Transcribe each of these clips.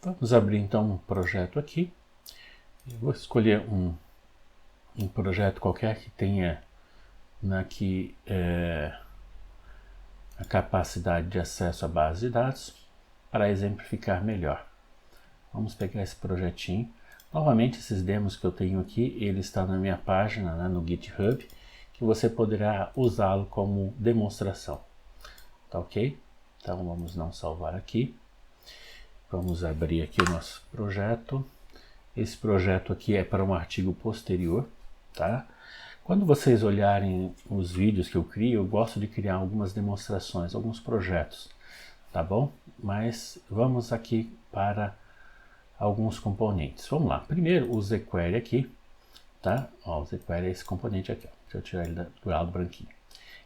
Vamos abrir então um projeto aqui. Eu vou escolher um projeto qualquer que tenha aqui a capacidade de acesso à base de dados para exemplificar melhor. Vamos pegar esse projetinho. Novamente, esses demos que eu tenho aqui, ele está na minha página, né, no GitHub, que você poderá usá-lo como demonstração. Tá ok? Então vamos não salvar aqui. Vamos abrir aqui o nosso projeto. Esse projeto aqui é para um artigo posterior, tá? Quando vocês olharem os vídeos que eu crio, eu gosto de criar algumas demonstrações, alguns projetos, tá bom? Mas vamos aqui para alguns componentes. Vamos lá. Primeiro, o jQuery aqui, tá? Ó, o jQuery é esse componente aqui, ó. Deixa eu tirar ele do lado branquinho.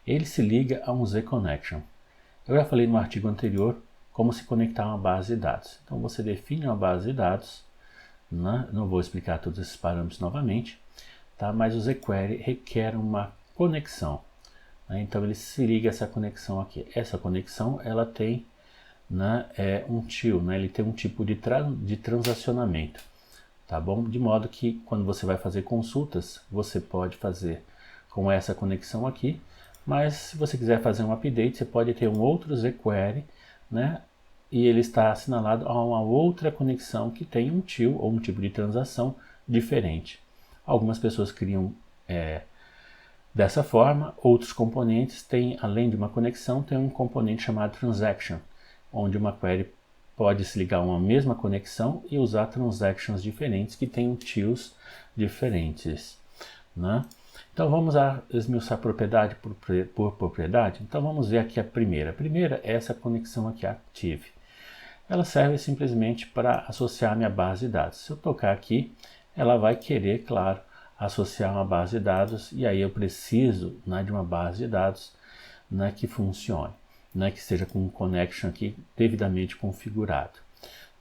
Ele se liga a um JConnection. Eu já falei no artigo anterior como se conectar a uma base de dados. Então você define uma base de dados, né? Não vou explicar todos esses parâmetros novamente, tá? Mas o jQuery requer uma conexão, né? Então ele se liga a essa conexão aqui. Essa conexão ela tem, né, um TIL, né? Ele tem um tipo de transacionamento, tá bom? De modo que quando você vai fazer consultas, você pode fazer com essa conexão aqui, mas se você quiser fazer um update, você pode ter um outro jQuery, né? E ele está assinalado a uma outra conexão que tem um TIL ou um tipo de transação diferente. Algumas pessoas criam dessa forma, outros componentes têm, além de uma conexão, tem um componente chamado transaction, onde uma query pode se ligar a uma mesma conexão e usar transactions diferentes que tenham TILs diferentes, né? Então vamos esmiuçar propriedade por propriedade. Então vamos ver aqui a primeira. A primeira é essa conexão aqui, active. Ela serve simplesmente para associar a minha base de dados. Se eu tocar aqui, ela vai querer, claro, associar uma base de dados, e aí eu preciso, né, de uma base de dados, né, que funcione, né, que esteja com um connection aqui devidamente configurado.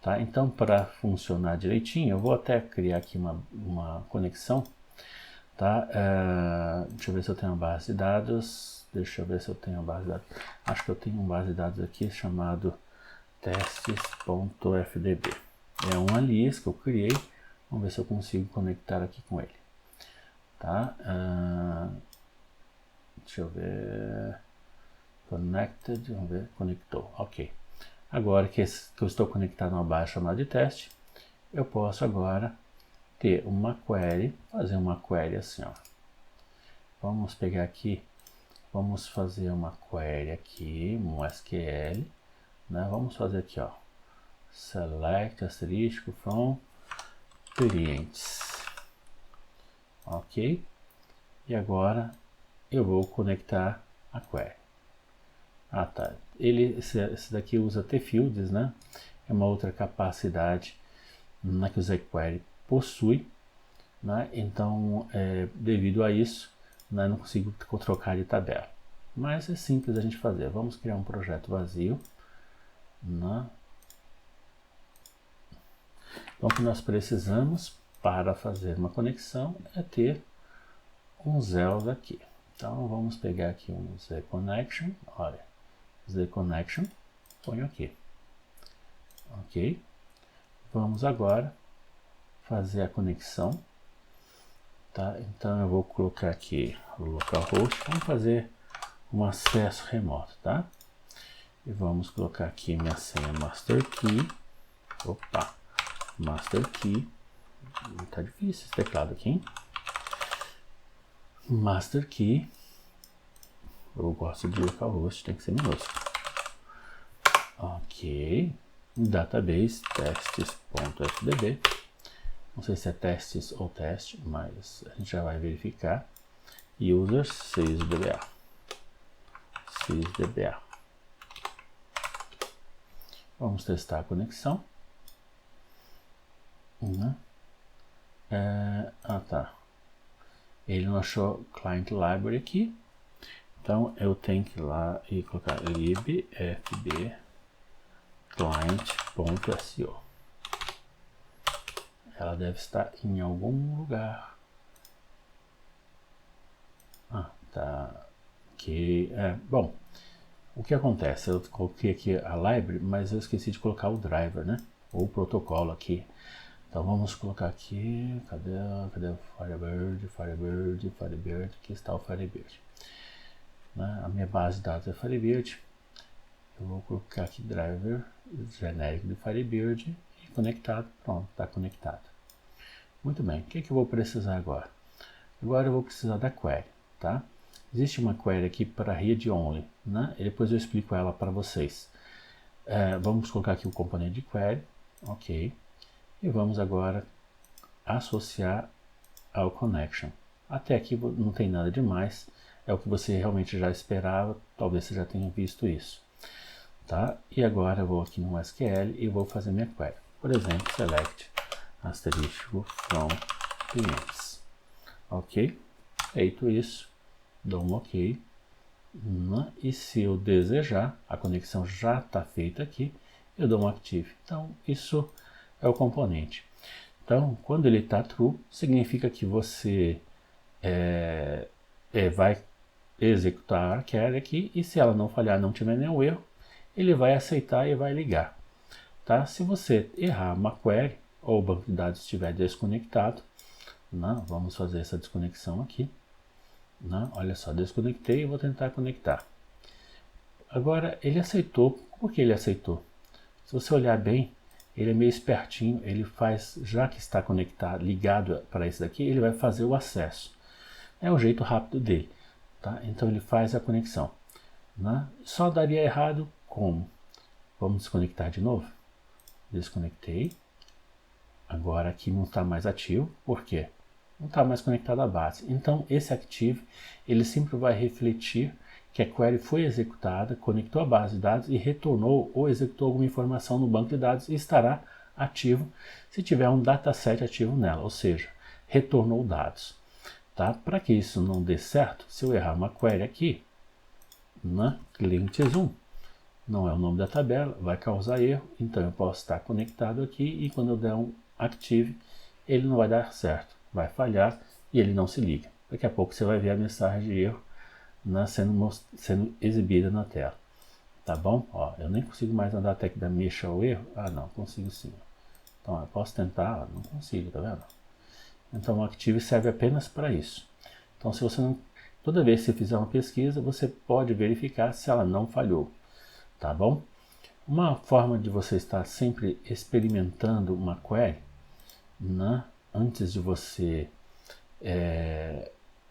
Tá? Então, para funcionar direitinho, eu vou até criar aqui uma conexão. Tá? Deixa eu ver se eu tenho uma base de dados. Deixa eu ver se eu tenho uma base de dados. Acho que eu tenho uma base de dados aqui chamado testes.fdb. É um alias que eu criei. Vamos ver se eu consigo conectar aqui com ele. Tá? Deixa eu ver. Connected. Vamos ver. Conectou. Ok. Agora que eu estou conectado a uma base chamada de teste, eu posso agora ter uma query, fazer uma query assim, ó. Vamos pegar aqui, vamos fazer uma query aqui, um SQL, né? Vamos fazer aqui, ó, select asterisco from clients, ok? E agora eu vou conectar a query. Ah, tá. Esse daqui usa tfields, né? É uma outra capacidade que o jQuery possui, né? Então, devido a isso, né, não consigo trocar de tabela. Mas é simples a gente fazer. Vamos criar um projeto vazio, né? Então, o que nós precisamos para fazer uma conexão é ter um Zelda aqui. Então, vamos pegar aqui um ZConnection. Olha, ZConnection, ponho aqui. Ok? Vamos agora fazer a conexão. Tá? Então eu vou colocar aqui o localhost, vamos fazer um acesso remoto, tá? E vamos colocar aqui minha senha master key. Opa, master key. Tá difícil esse teclado aqui, hein? Master key. Eu gosto de localhost, tem que ser minúsculo. Ok. Database testes.fdb. Não sei se é testes ou teste, mas a gente já vai verificar. User sysdba. Sysdba. Vamos testar a conexão. Tá. Ele não achou client library aqui. Então eu tenho que ir lá e colocar libfb client.so. Ela deve estar em algum lugar. Tá. Ok. Bom, o que acontece? Eu coloquei aqui a library, mas eu esqueci de colocar o driver, né? o protocolo aqui. Então vamos colocar aqui, cadê o Firebird, aqui está o Firebird. Né? A minha base de dados é Firebird. Eu vou colocar aqui driver genérico de Firebird e conectado, pronto, está conectado. Muito bem, o que eu vou precisar agora? Agora eu vou precisar da query, tá? Existe uma query aqui para read only, né? E depois eu explico ela para vocês. Vamos colocar aqui o componente de query, ok. E vamos agora associar ao connection. Até aqui não tem nada demais, é o que você realmente já esperava, talvez você já tenha visto isso. Tá? E agora eu vou aqui no SQL e vou fazer minha query. Por exemplo, select asterisco from clients. Ok? Feito isso, dou um ok. E se eu desejar, a conexão já está feita aqui, eu dou um active. Então, isso é o componente. Então, quando ele está true, significa que você vai executar a query aqui, e se ela não falhar, não tiver nenhum erro, ele vai aceitar e vai ligar. Tá? Se você errar uma query, ou o banco de dados estiver desconectado, vamos fazer essa desconexão aqui. Olha só, desconectei e vou tentar conectar. Agora, ele aceitou. Por que ele aceitou? Se você olhar bem, ele é meio espertinho, ele faz, já que está conectado, ligado para esse daqui, ele vai fazer o acesso. É o jeito rápido dele. Tá? Então ele faz a conexão. Só daria errado como? Vamos desconectar de novo. Desconectei. Agora aqui não está mais ativo. Por quê? Não está mais conectado à base. Então esse active, ele sempre vai refletir que a query foi executada, conectou a base de dados e retornou ou executou alguma informação no banco de dados e estará ativo se tiver um dataset ativo nela, ou seja, retornou dados. Tá? Para que isso não dê certo, se eu errar uma query aqui, clientes 1, não é o nome da tabela, vai causar erro, então eu posso estar conectado aqui e quando eu der um active, ele não vai dar certo, vai falhar e ele não se liga. Daqui a pouco você vai ver a mensagem de erro sendo exibida na tela. Tá bom? Ó, eu nem consigo mais andar até que mexa o erro. Ah, não, consigo sim. Então eu posso tentar, não consigo, tá vendo? Então o active serve apenas para isso. Então se você não, toda vez que você fizer uma pesquisa, você pode verificar se ela não falhou. Tá bom? Uma forma de você estar sempre experimentando uma query, antes de você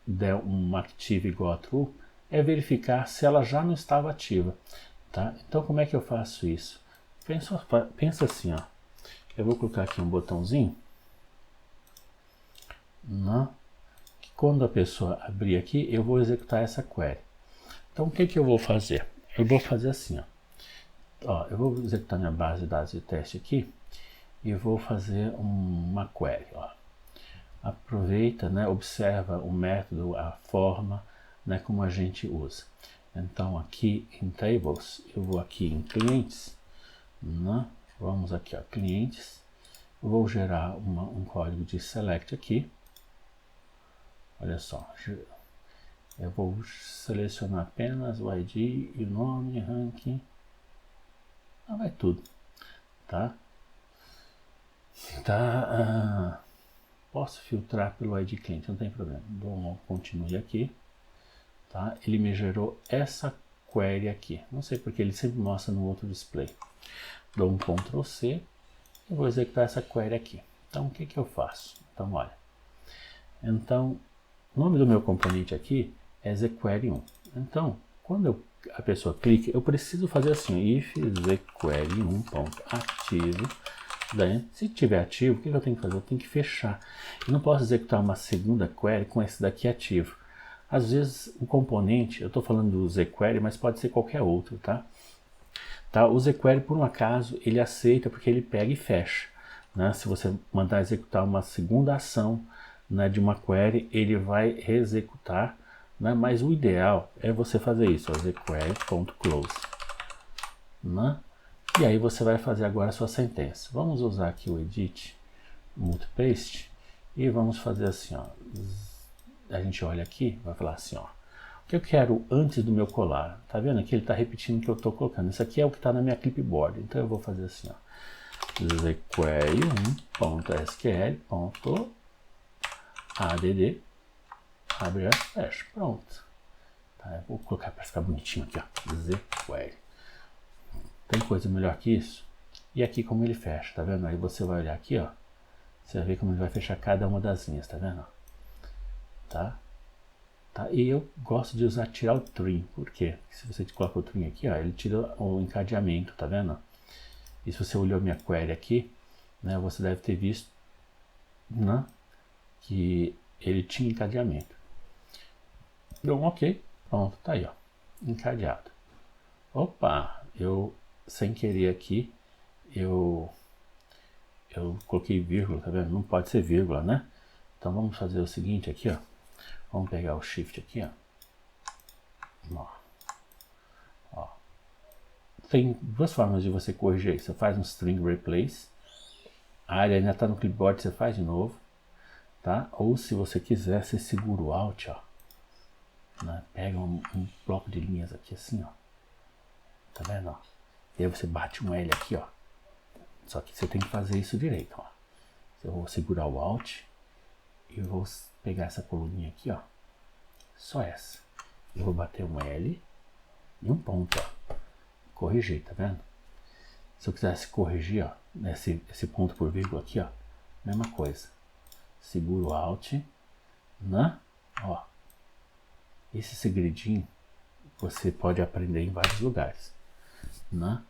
der um active igual a true, é verificar se ela já não estava ativa. Tá? Então como é que eu faço isso? Pensa assim, ó. Eu vou colocar aqui um botãozinho, que quando a pessoa abrir aqui, eu vou executar essa query. Então o que eu vou fazer? Eu vou fazer assim, ó. Eu vou executar minha base de dados de teste aqui e vou fazer uma query. Ó. Aproveita, observa o método, a forma, como a gente usa. Então aqui em Tables, eu vou aqui em Clientes, vamos aqui, ó, Clientes, eu vou gerar um código de Select aqui. Olha só, eu vou selecionar apenas o ID e o nome, ranking. Vai tudo, tá? Posso filtrar pelo ID cliente, não tem problema. Dou um continue aqui, tá? Ele me gerou essa query aqui. Não sei porque ele sempre mostra no outro display. Dou um Ctrl C e vou executar essa query aqui. Então o que eu faço? Então olha. Então o nome do meu componente aqui é zQuery1. Então quando a pessoa clica, eu preciso fazer assim, if zQuery1.active. Daí, se tiver ativo, o que eu tenho que fazer? Eu tenho que fechar. Eu não posso executar uma segunda query com esse daqui ativo. Às vezes o componente, eu estou falando do zQuery, mas pode ser qualquer outro, tá? O zQuery, por um acaso, ele aceita porque ele pega e fecha. Se você mandar executar uma segunda ação de uma query, ele vai reexecutar. Mas o ideal é você fazer isso, zQuery.close. E aí você vai fazer agora a sua sentença. Vamos usar aqui o edit multipaste e vamos fazer assim, ó. A gente olha aqui, vai falar assim, ó. O que eu quero antes do meu colar? Tá vendo aqui? Ele está repetindo o que eu estou colocando. Isso aqui é o que está na minha clipboard. Então eu vou fazer assim, ó. jQuery1.sql.add abre as fecha. Pronto. Tá, eu vou colocar para ficar bonitinho aqui, ó. jQuery. Tem coisa melhor que isso? E aqui como ele fecha, tá vendo? Aí você vai olhar aqui, ó. Você vai ver como ele vai fechar cada uma das linhas, tá vendo? Tá? Tá? E eu gosto de tirar o trim, por quê? Se você coloca o trim aqui, ó, ele tira o encadeamento, tá vendo? E se você olhou minha query aqui, né, você deve ter visto, né, que ele tinha encadeamento. Deu um ok, pronto, tá aí, ó, encadeado. Opa, eu sem querer aqui, eu coloquei vírgula, tá vendo? Não pode ser vírgula, né? Então vamos fazer o seguinte aqui, ó. Vamos pegar o shift aqui, ó. Ó. Tem duas formas de você corrigir. Você faz um string replace. A área ainda está no clipboard, você faz de novo, tá? Ou se você quiser, você segura o Alt, ó. Né? Pega um bloco de linhas aqui assim, ó. Tá vendo, ó? E aí você bate um L aqui, ó. Só que você tem que fazer isso direito, ó. Eu vou segurar o Alt e vou pegar essa coluninha aqui, ó. Só essa. Eu vou bater um L e um ponto, ó. Corrigir, tá vendo? Se eu quisesse corrigir, ó, esse ponto por vírgula aqui, ó, mesma coisa. Seguro o Alt, né? Ó. Esse segredinho você pode aprender em vários lugares, né?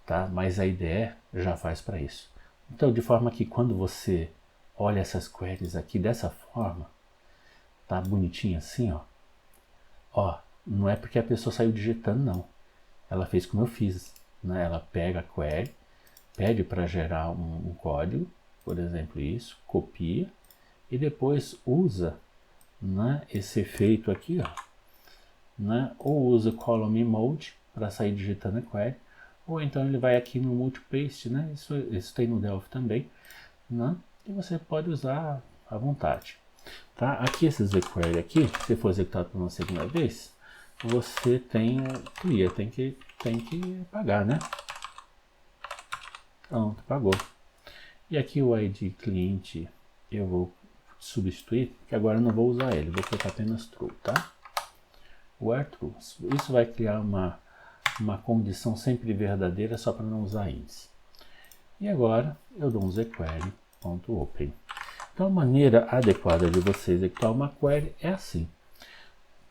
Tá? Mas a IDE já faz para isso. Então, de forma que quando você olha essas queries aqui dessa forma, tá bonitinho assim, ó. Ó, não é porque a pessoa saiu digitando, não. Ela fez como eu fiz, né? Ela pega a query, pede para gerar um código, por exemplo isso, copia e depois usa, né, esse efeito aqui, ó, né? Ou usa column mode para sair digitando a query, ou então ele vai aqui no multipaste, né? Isso tem no Delphi também, né? E você pode usar à vontade. Tá? Aqui esse jQuery aqui, se for executado por uma segunda vez, você tem clear, tem que pagar, né? Pronto, pagou. E aqui o ID cliente eu vou substituir, porque agora eu não vou usar ele, vou colocar apenas true, tá? Where true. Isso vai criar uma condição sempre verdadeira só para não usar índice. E agora eu dou um jQuery.open. Então a maneira adequada de você executar uma query é assim,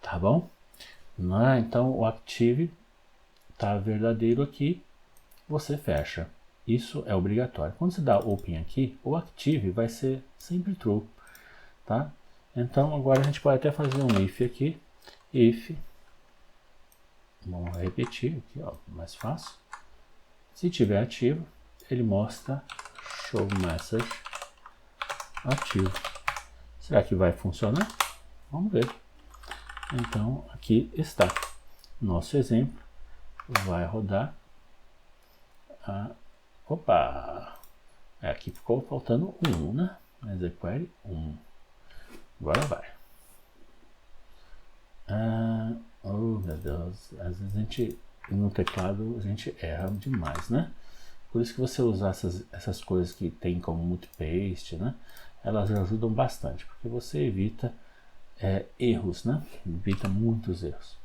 tá bom? Então o active está verdadeiro aqui, você fecha. Isso é obrigatório. Quando você dá open aqui, o active vai ser sempre true, tá? Então agora a gente pode até fazer um if aqui, if, vamos repetir aqui, ó, mais fácil. Se tiver ativo, ele mostra show message ativo. Será que vai funcionar? Vamos ver. Então aqui está nosso exemplo, vai rodar. Opa! Aqui ficou faltando um, né? jQuery 1. Agora vai. Oh meu Deus, às vezes a gente, no teclado, a gente erra demais, né? Por isso que você usar essas coisas que tem como multipaste, né? Elas ajudam bastante, porque você evita erros, né? Evita muitos erros,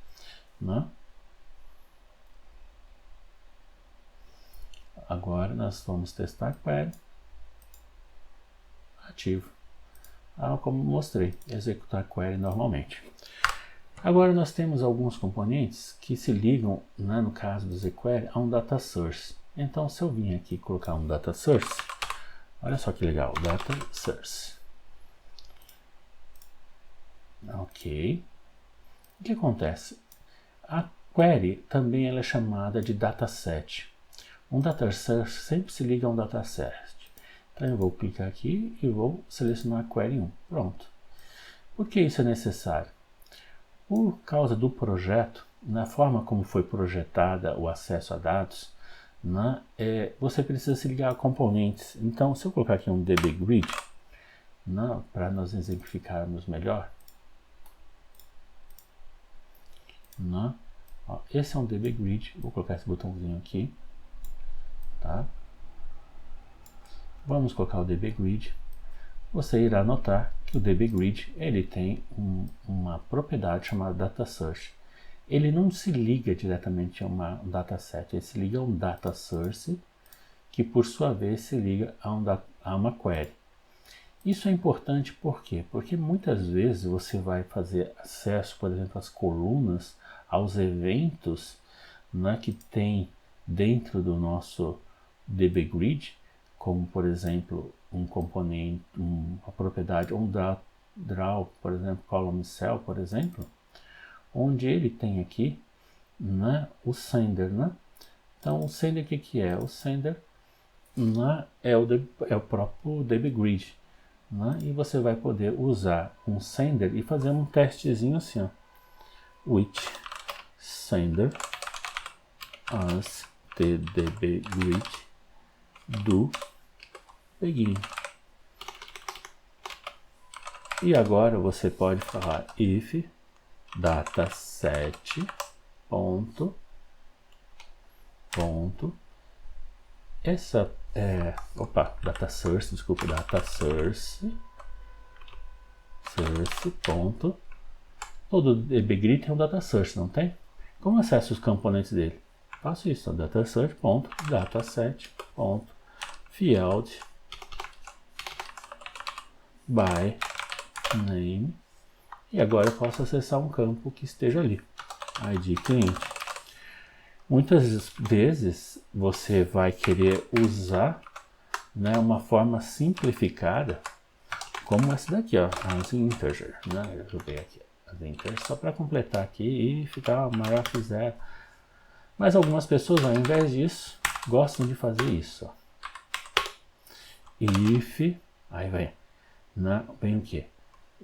né? Agora nós vamos testar a query. Ativo. Como mostrei, executar a query normalmente. Agora nós temos alguns componentes que se ligam, né, no caso do jQuery, a um data source. Então se eu vim aqui colocar um data source, olha só que legal, data source. Ok. O que acontece? A query também ela é chamada de dataset. Um data source sempre se liga a um dataset. Então eu vou clicar aqui e vou selecionar a query 1. Pronto. Por que isso é necessário? Por causa do projeto, na forma como foi projetada o acesso a dados, né, você precisa se ligar a componentes. Então, se eu colocar aqui um dbgrid, né, para nós exemplificarmos melhor, né, ó, esse é um dbgrid, vou colocar esse botãozinho aqui, tá? vamos colocar o dbGrid. Você irá notar que o dbGrid ele tem uma propriedade chamada dataSource. Ele não se liga diretamente a um dataset, ele se liga a um dataSource, que por sua vez se liga a uma query. Isso é importante por quê? Porque muitas vezes você vai fazer acesso, por exemplo, às colunas, aos eventos, né, que tem dentro do nosso dbGrid, como por exemplo um componente, uma propriedade, um draw, por exemplo, column cell, por exemplo, onde ele tem aqui, né, o sender, né? Então o sender, o que é? O sender, né, é o próprio dbGrid, né? E você vai poder usar um sender e fazer um testezinho assim, ó, which sender as the dbGrid do begin. E agora você pode falar if dataset ponto essa dataSource, desculpa, dataSource ponto, todo dbGrid tem um dataSource, não tem? Como acesso os componentes dele? Faço isso, dataSource ponto dataset ponto field by name, e agora eu posso acessar um campo que esteja ali, ID cliente. Muitas vezes você vai querer usar, né, uma forma simplificada, como essa daqui, ó, as integer, né? Eu joguei aqui as integer só para completar aqui e ficar maior que zero. Mas algumas pessoas, ao invés disso, gostam de fazer isso, ó. If, aí vem o que?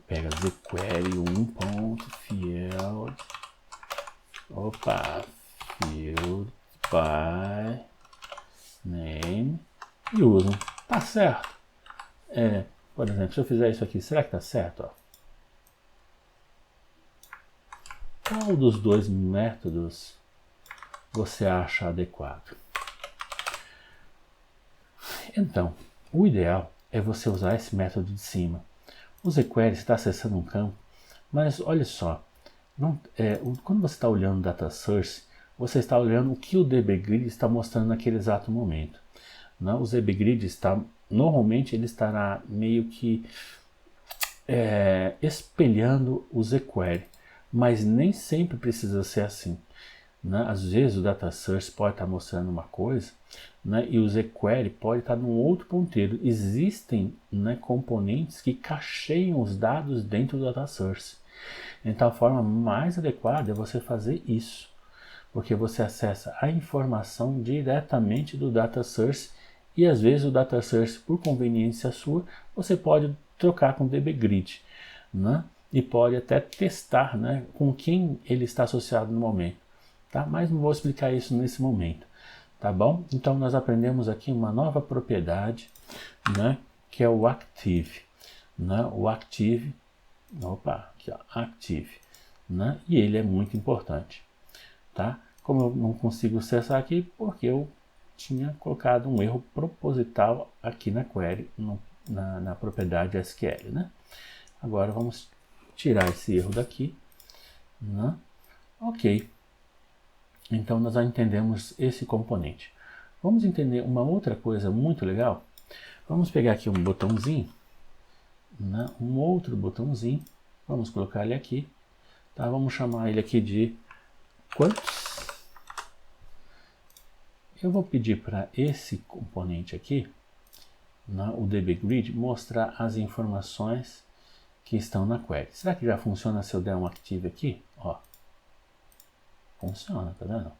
Pega jQuery 1.field, field by name, e usam. Tá certo. Por exemplo, se eu fizer isso aqui, será que tá certo? Ó? Qual dos dois métodos você acha adequado? Então, o ideal é você usar esse método de cima. O jQuery está acessando um campo, mas olha só, quando você está olhando o dataSource, você está olhando o que o dbGrid está mostrando naquele exato momento. Não? O dbGrid normalmente ele estará meio que espelhando o jQuery, mas nem sempre precisa ser assim. Né? Às vezes o dataSource pode estar mostrando uma coisa, né, e o jQuery pode estar num outro ponteiro. Existem, né, componentes que cacheiam os dados dentro do dataSource. Então a forma mais adequada é você fazer isso, porque você acessa a informação diretamente do dataSource, e às vezes o dataSource, por conveniência sua, você pode trocar com o dbGrid, né? E pode até testar, né, com quem ele está associado no momento. Tá? Mas não vou explicar isso nesse momento, tá bom? Então nós aprendemos aqui uma nova propriedade, né, que é o active, né? O active, aqui ó, active, né? E ele é muito importante, tá? Como eu não consigo acessar aqui, porque eu tinha colocado um erro proposital aqui na query, na propriedade SQL, né? Agora vamos tirar esse erro daqui, né? Ok. Então nós já entendemos esse componente. Vamos entender uma outra coisa muito legal. Vamos pegar aqui um botãozinho, né? Um outro botãozinho. Vamos colocar ele aqui. Tá? Vamos chamar ele aqui de quantos. Eu vou pedir para esse componente aqui, né, o dbGrid, mostrar as informações que estão na query. Será que já funciona se eu der um active aqui? Ó. Funciona, tá vendo?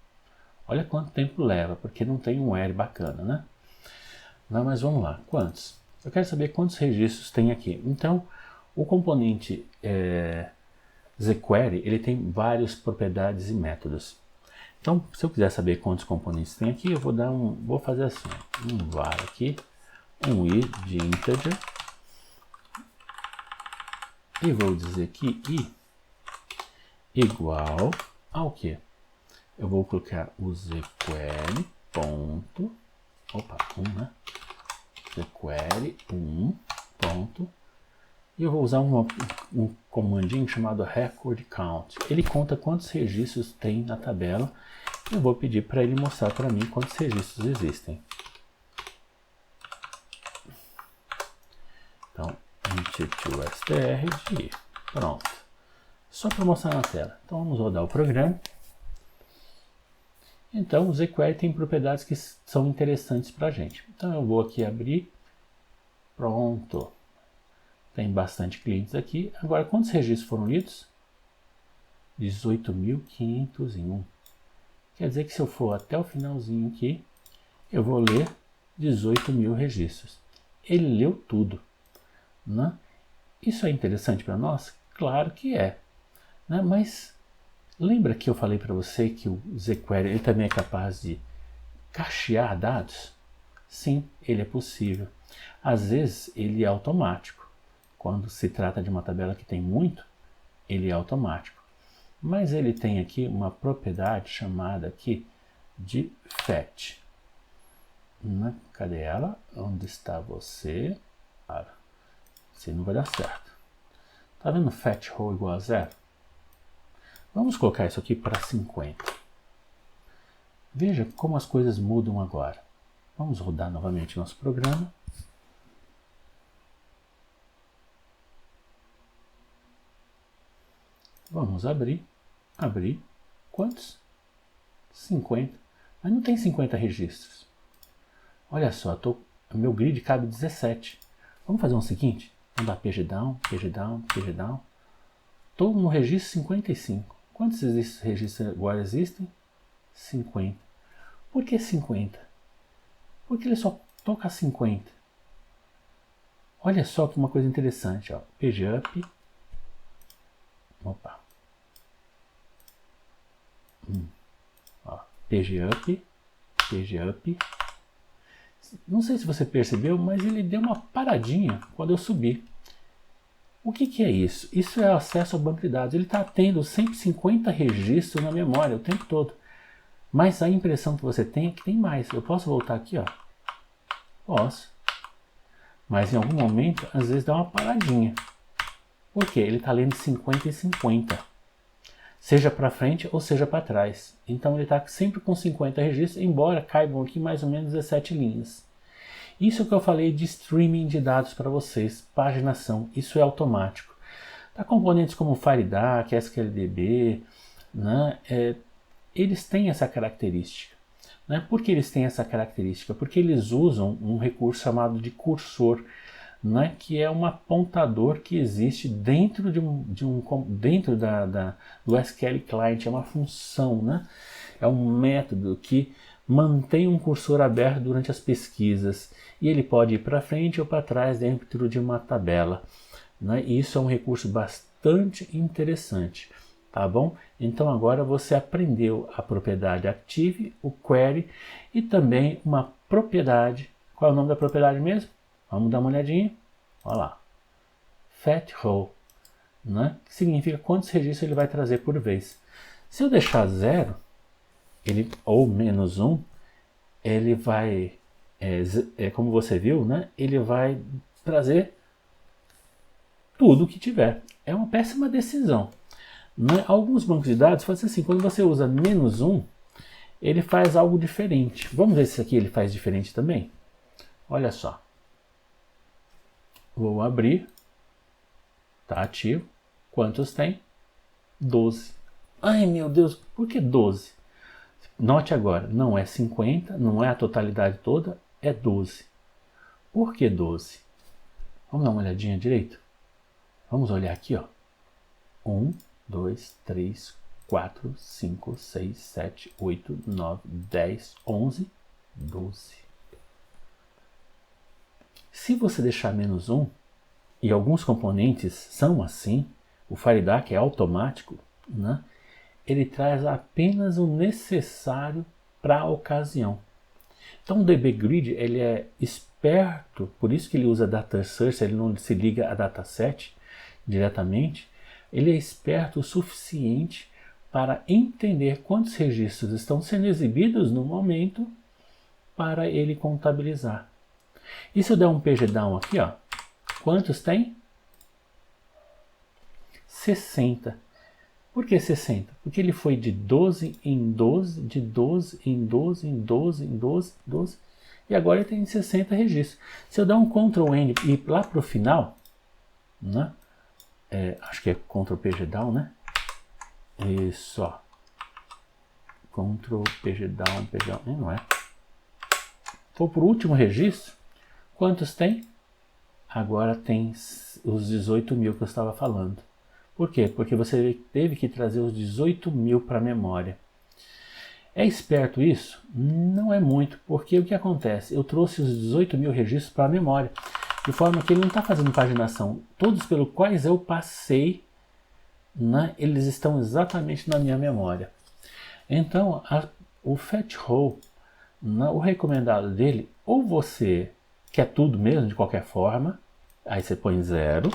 Olha quanto tempo leva, porque não tem um where bacana, né? Não, mas vamos lá. Quantos? Eu quero saber quantos registros tem aqui. Então, o componente jQuery, ele tem várias propriedades e métodos. Então, se eu quiser saber quantos componentes tem aqui, eu vou fazer assim, um var aqui, um i de integer, e vou dizer que i igual ao quê? Eu vou colocar o jQuery ponto, né? jQuery 1, ponto. E eu vou usar um comandinho chamado record count. Ele conta quantos registros tem na tabela. Eu vou pedir para ele mostrar para mim quantos registros existem. Então, int2str, pronto. Só para mostrar na tela. Então vamos rodar o programa. Então o jQuery tem propriedades que são interessantes para a gente. Então eu vou aqui abrir. Pronto. Tem bastante clientes aqui. Agora, quantos registros foram lidos? 18.501. Quer dizer que se eu for até o finalzinho aqui, eu vou ler 18.000 registros. Ele leu tudo, né? Isso é interessante para nós? Claro que é, né? Mas lembra que eu falei para você que o jQuery ele também é capaz de cachear dados? Sim, ele é possível. Às vezes ele é automático. Quando se trata de uma tabela que tem muito, ele é automático. Mas ele tem aqui uma propriedade chamada aqui de fetch. Cadê ela? Onde está você? Assim não vai dar certo. Tá vendo fetch row igual a 0? Vamos colocar isso aqui para 50. Veja como as coisas mudam agora. Vamos rodar novamente nosso programa. Vamos abrir. Quantos? 50. Mas não tem 50 registros. Olha só, meu grid cabe 17. Vamos fazer o seguinte? Vamos dar page down. Estou no registro 55. Quantos registros agora existem? 50. Por que 50? Porque ele só toca 50. Olha só que uma coisa interessante. Ó. Page up. Opa. Ó, page up. Não sei se você percebeu, mas ele deu uma paradinha quando eu subi. O que é isso? Isso é acesso ao banco de dados. Ele está tendo 150 registros na memória o tempo todo. Mas a impressão que você tem é que tem mais. Eu posso voltar aqui, ó? Posso. Mas em algum momento, às vezes dá uma paradinha. Por quê? Ele está lendo 50 e 50. Seja para frente ou seja para trás. Então ele está sempre com 50 registros, embora caibam aqui mais ou menos 17 linhas. Isso que eu falei de streaming de dados para vocês, paginação, isso é automático. Tá, componentes como FireDAC, SQLDB, né, eles têm essa característica. Né? Por que eles têm essa característica? Porque eles usam um recurso chamado de cursor, né, que é um apontador que existe dentro dentro do SQL Client, é uma função, né? É um método que mantém um cursor aberto durante as pesquisas e ele pode ir para frente ou para trás dentro de uma tabela, né? E isso é um recurso bastante interessante, tá bom? Então agora você aprendeu a propriedade active, o query e também uma propriedade. Qual é o nome da propriedade mesmo? Vamos dar uma olhadinha. Olha lá. Fetch row, né? Que significa quantos registros ele vai trazer por vez. Se eu deixar 0, ou menos 1, ele vai, como você viu, né? Ele vai trazer tudo que tiver. É uma péssima decisão. Né? Alguns bancos de dados fazem assim, quando você usa menos 1, ele faz algo diferente. Vamos ver se aqui ele faz diferente também? Olha só. Vou abrir. Está ativo. Quantos tem? 12. Ai meu Deus, por que 12? Note agora, não é 50, não é a totalidade toda, é 12. Por que 12? Vamos dar uma olhadinha direito? Vamos olhar aqui, ó. 1, 2, 3, 4, 5, 6, 7, 8, 9, 10, 11, 12. Se você deixar menos 1, e alguns componentes são assim, o FireDAC é automático, né? Ele traz apenas o necessário para a ocasião. Então o dbGrid ele é esperto, por isso que ele usa data source, ele não se liga a dataset diretamente. Ele é esperto o suficiente para entender quantos registros estão sendo exibidos no momento para ele contabilizar. E se eu der um pgdown aqui, ó, quantos tem? 60. Por que 60? Porque ele foi de 12 em 12, de 12 em 12, em 12, em 12, 12, e agora ele tem 60 registros. Se eu der um Ctrl N e ir lá para o final, né? Acho que é Ctrl pgdown, né? Isso, ó. Ctrl pgdown, não é? For para o último registro, quantos tem? Agora tem os 18.000 que eu estava falando. Por quê? Porque você teve que trazer os 18.000 para a memória. É esperto isso? Não é muito, porque o que acontece? Eu trouxe os 18.000 registros para a memória, de forma que ele não está fazendo paginação. Todos pelos quais eu passei, né, eles estão exatamente na minha memória. Então, o fetch row, o recomendado dele, ou você quer tudo mesmo, de qualquer forma, aí você põe 0,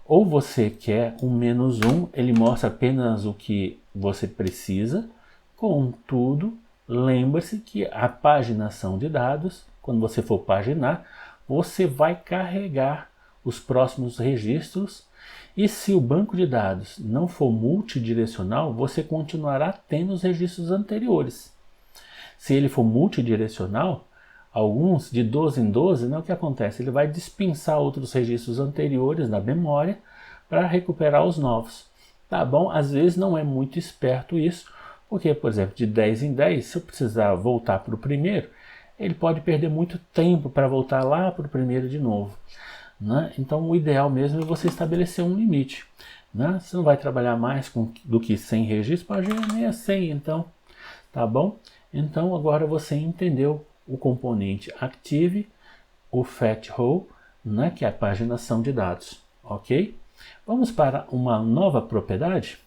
ou você quer um -1, ele mostra apenas o que você precisa. Contudo, lembre-se que a paginação de dados, quando você for paginar, você vai carregar os próximos registros, e se o banco de dados não for multidirecional, você continuará tendo os registros anteriores. Se ele for multidirecional, alguns de 12 em 12, né, o que acontece? Ele vai dispensar outros registros anteriores da memória para recuperar os novos. Tá bom? Às vezes não é muito esperto isso, porque, por exemplo, de 10 em 10, se eu precisar voltar para o primeiro, ele pode perder muito tempo para voltar lá para o primeiro de novo, né? Então o ideal mesmo é você estabelecer um limite, né? Você não vai trabalhar mais do que 100 registros, pode ir nem a 100, então, tá bom? Então agora você entendeu o componente Active, o fetch row, né, que é a paginação de dados, ok? Vamos para uma nova propriedade.